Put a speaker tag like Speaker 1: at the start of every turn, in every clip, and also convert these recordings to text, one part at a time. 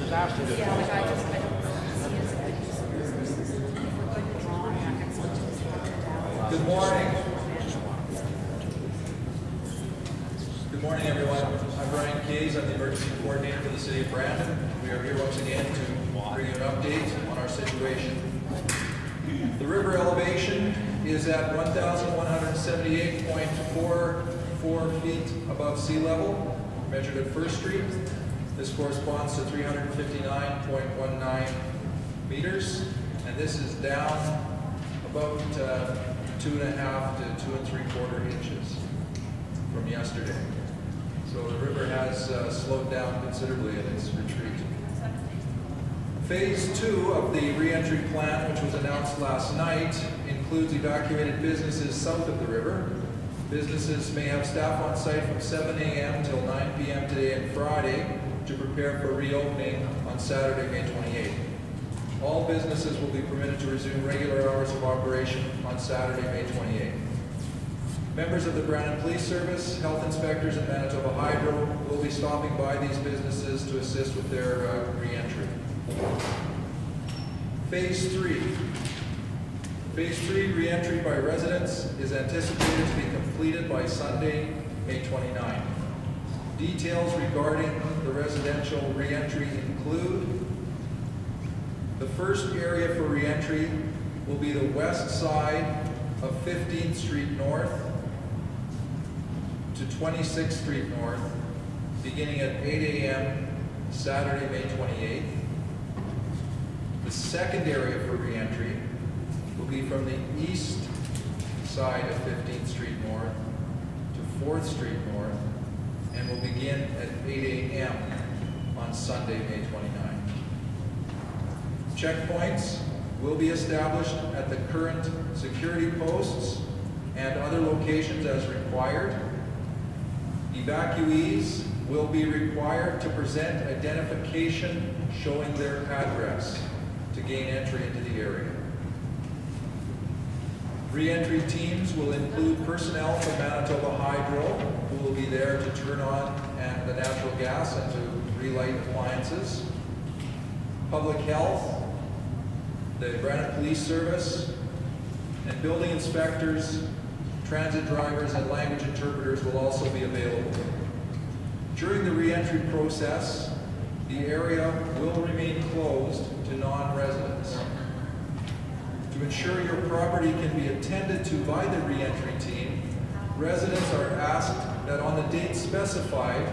Speaker 1: Good morning. Good morning, everyone. I'm Brian Case. I'm the emergency coordinator for the city of Brandon. We are here once again to bring you an update on our situation. The river elevation is at 1,178.44 feet above sea level, measured at 1st Street. This corresponds to 359.19 meters, and this is down about 2.5 to 2 3/4 inches from yesterday. So the river has slowed down considerably in its retreat. Phase 2 of the re-entry plan, which was announced last night, includes evacuated businesses south of the river. Businesses may have staff on site from 7 a.m. till 9 p.m. today and Friday to prepare for reopening on Saturday, May 28th. All businesses will be permitted to resume regular hours of operation on Saturday, May 28th. Members of the Brandon Police Service, health inspectors, and Manitoba Hydro will be stopping by these businesses to assist with their re-entry. Phase 3. Phase 3 re-entry by residents is anticipated to be completed by Sunday, May 29th. Details regarding the residential re-entry include: the first area for re-entry will be the west side of 15th Street North to 26th Street North, beginning at 8 a.m. Saturday, May 28th. The second area for re-entry will be from the east side of 15th Street North to 4th Street North, and will begin at 8 a.m. on Sunday, May 29th. Checkpoints will be established at the current security posts and other locations as required. Evacuees will be required to present identification showing their address to gain entry into the area. Re-entry teams will include personnel from Manitoba Hydro, who will be there to turn on the natural gas and to relight appliances. Public health, the Brandon Police Service, and building inspectors, transit drivers, and language interpreters will also be available. During the re-entry process, the area will remain closed to non-residents. To ensure your property can be attended to by the re-entry team, residents are asked that on the date specified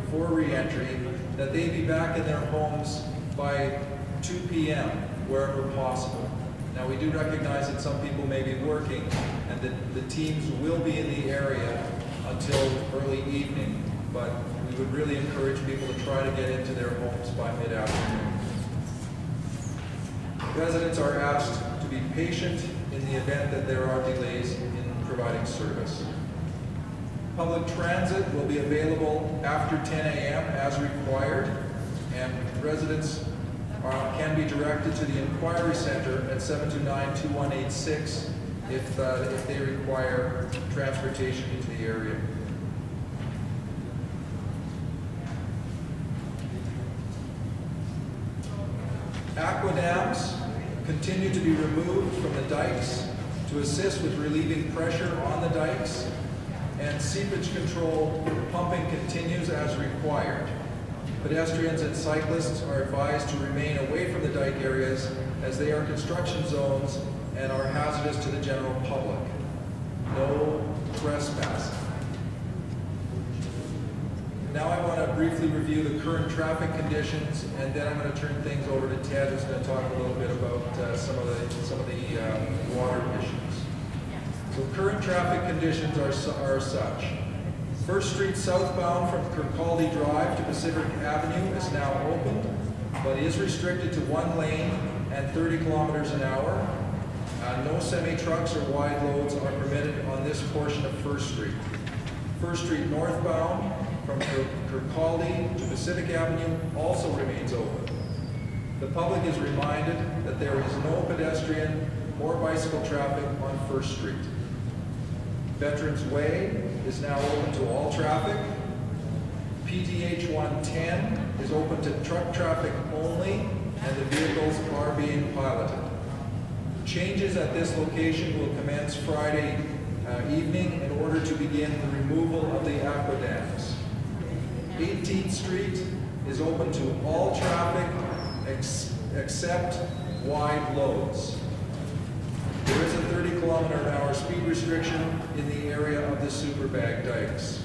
Speaker 1: for re-entry, that they be back in their homes by 2 p.m. wherever possible. Now, we do recognize that some people may be working, and that the teams will be in the area until early evening, but we would really encourage people to try to get into their homes by mid-afternoon. Residents are asked to be patient in the event that there are delays in providing service. Public transit will be available after 10 a.m. as required, and residents can be directed to the Inquiry Center at 729-2186 if they require transportation into the area. Aqua dams continue to be removed from the dikes to assist with relieving pressure on the dikes, and seepage control pumping continues as required. Pedestrians and cyclists are advised to remain away from the dike areas as they are construction zones and are hazardous to the general public. No trespassing. Now I want to briefly review the current traffic conditions, and then I'm going to turn things over to Ted, who's going to talk a little bit about some of the water issues. So current traffic conditions are such. 1st Street southbound from Kirkcaldy Drive to Pacific Avenue is now open, but is restricted to 1 lane and 30 kilometers an hour. No semi-trucks or wide loads are permitted on this portion of 1st Street. 1st Street northbound from Kirkcaldy to Pacific Avenue also remains open. The public is reminded that there is no pedestrian or bicycle traffic on 1st Street. Veterans Way is now open to all traffic. PTH 110 is open to truck traffic only, and the vehicles are being piloted. Changes at this location will commence Friday evening in order to begin the removal of the aqua dams. 18th Street is open to all traffic except wide loads. There is a 30-kilometer-an-hour speed restriction in the area of the Superbag dikes.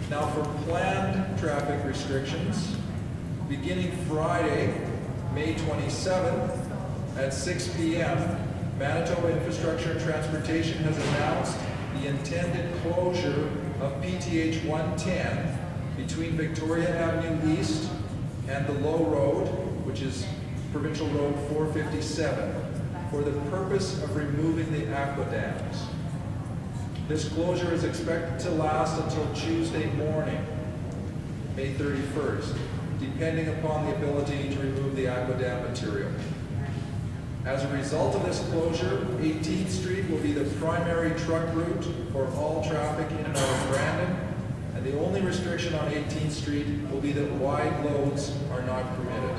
Speaker 1: Now for planned traffic restrictions, beginning Friday, May 27th at 6 p.m., Manitoba Infrastructure and Transportation has announced the intended closure of PTH 110 between Victoria Avenue East and the Low Road, which is Provincial Road 457, for the purpose of removing the aqua dams. This closure is expected to last until Tuesday morning, May 31st, depending upon the ability to remove the aqua dam material. As a result of this closure, 18th Street will be the primary truck route for all traffic in and out of Brandon, and the only restriction on 18th Street will be that wide loads are not permitted.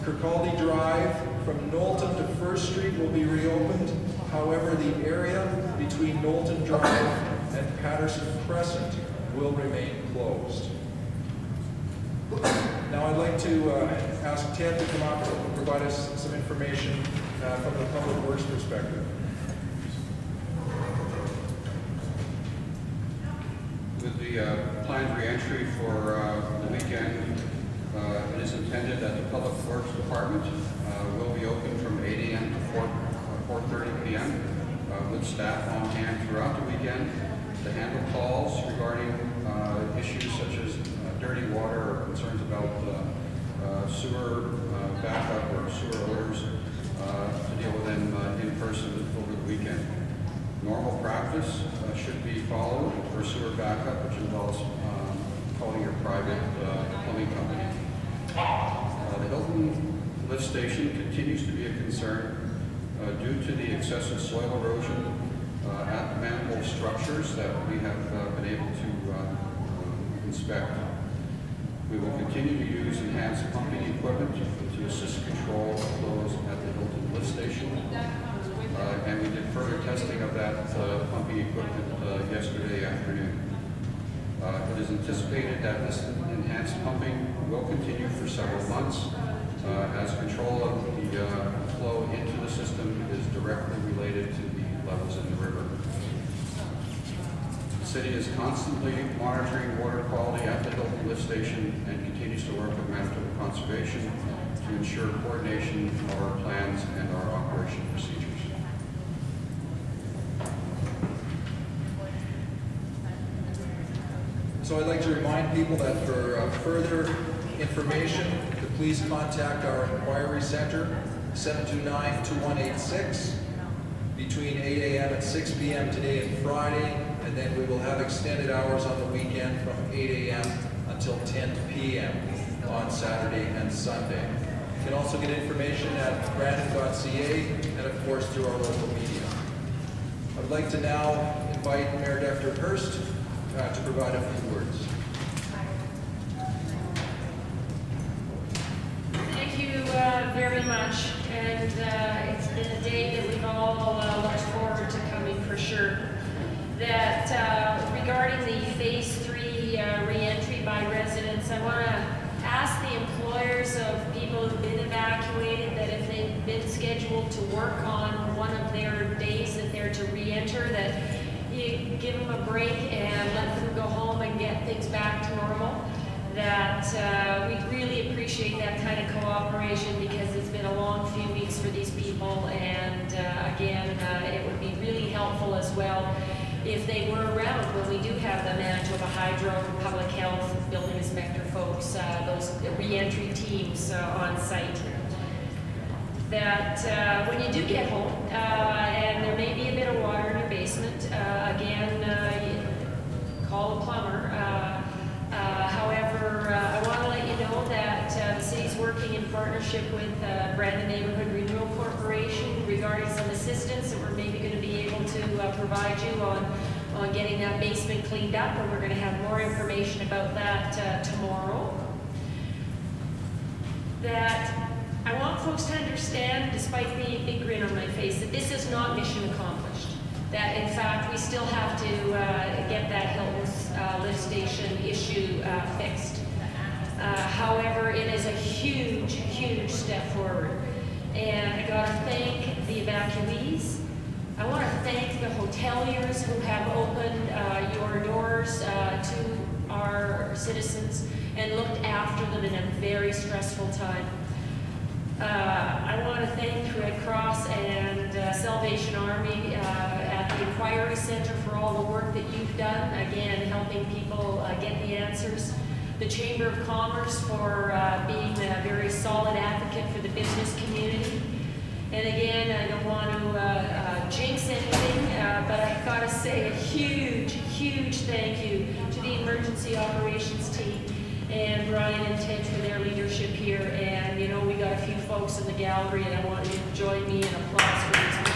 Speaker 1: Kirkcaldy Drive from Knowlton to 1st Street will be reopened. However, the area between Knowlton Drive and Patterson Crescent will remain closed. Now I'd like to ask Ted to come up and provide us some information from the public works perspective.
Speaker 2: With the planned re-entry for the weekend, it is intended that the Public Works Department will be open from 8 a.m. to 4:30 p.m. With staff on hand throughout the weekend to handle calls regarding issues such as dirty water or concerns about sewer backup or sewer odors, to deal with them in person over the weekend. Normal practice should be followed for sewer backup, which involves calling your private plumbing company. The Hilton lift station continues to be a concern due to the excessive soil erosion at the manhole structures that we have been able to inspect. We will continue to use enhanced pumping equipment to assist control of flows at the Hilton lift station. And we did further testing of that pumping equipment yesterday afternoon. It is anticipated that this enhanced pumping will continue for several months as control of the flow into the system is directly related to the levels in the river. The city is constantly monitoring water quality at the Hilton lift station and continues to work with Manitoba Conservation to ensure coordination of our plans and our operation procedures.
Speaker 1: So I'd like to remind people that for further information, to please contact our inquiry center, 729-2186, between 8 a.m. and 6 p.m. today and Friday, and then we will have extended hours on the weekend from 8 a.m. until 10 p.m. on Saturday and Sunday. You can also get information at eBrandon.ca and of course through our local media. I would like to now invite Mayor Dr. Hurst to provide a few words.
Speaker 3: Thank you very much, and it's been a day that we've all looked forward to coming for sure. That regarding the Phase 3 re-entry by residents, I want to ask the employers of people who've been evacuated that if they've been scheduled to work on one of their days that they're to re-enter, that you give them a break and let them go home and get things back to normal. That we really appreciate that kind of cooperation because it's been a long few weeks for these people, and again, it would be really helpful as well if they were around when we do have the Manitoba Hydro, Public Health, Building Inspector folks, those re-entry teams on site. That when you do get home, and there may be a bit of water in your basement, again, call a plumber. However, I want to let you know that the city's working in partnership with Brandon Neighborhood Renewal Corporation regarding some assistance that we're maybe going to be able to provide you on on getting that basement cleaned up, and we're going to have more information about that tomorrow. That I want folks to understand, despite the big grin on my face, that this is not mission accomplished. That in fact we still have to get that Hilton's lift station issue fixed. However, it is a huge, huge step forward. And I got to thank the evacuees. I want to thank the hoteliers who have opened your doors to our citizens and looked after them in a very stressful time. I want to thank Red Cross and Salvation Army at the Inquiry Center for all the work that you've done, again, helping people get the answers. The Chamber of Commerce for being a very solid advocate for the business community. And again, I don't want to jinx anything, but I've got to say a huge, huge thank you to the emergency operations team and Brian and Ted for their leadership here. And you know, we got a few folks in the gallery, and I want you to join me in applause for these people.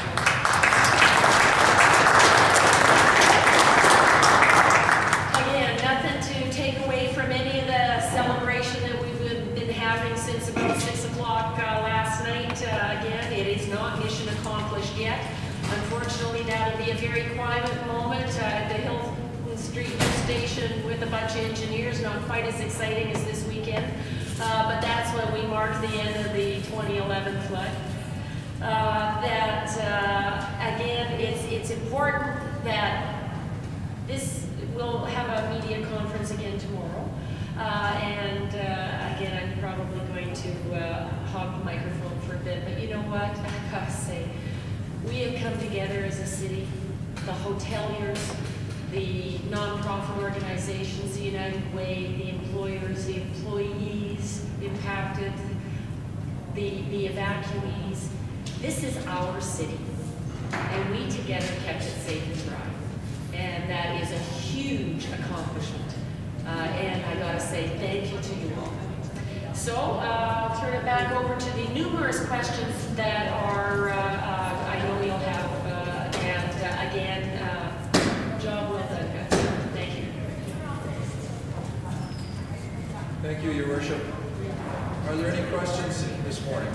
Speaker 3: Again, nothing to take away from any of the celebration that we've been having since about 6 o'clock last night. Again, it is not mission accomplished yet. Unfortunately, that'll be a very private moment at the Hilton Street Station with a bunch of engineers, not quite as exciting as this weekend, but that's when we mark the end of the 2011 flood. Again, it's important that this will have a media conference again tomorrow, and again, I'm probably going to hog the microphone for a bit, but you know what, I've got to say, we have come together as a city, the hoteliers, the non-profit organizations, the United Way, the employers, the employees impacted, the evacuees. This is our city, and we together kept it safe and dry. And that is a huge accomplishment. And I gotta say thank you to you all. So I'll turn it back over to the numerous questions that are, I know you'll have, and again, job well done, guys. Thank you.
Speaker 1: Thank you, Your Worship. Are there any questions this morning?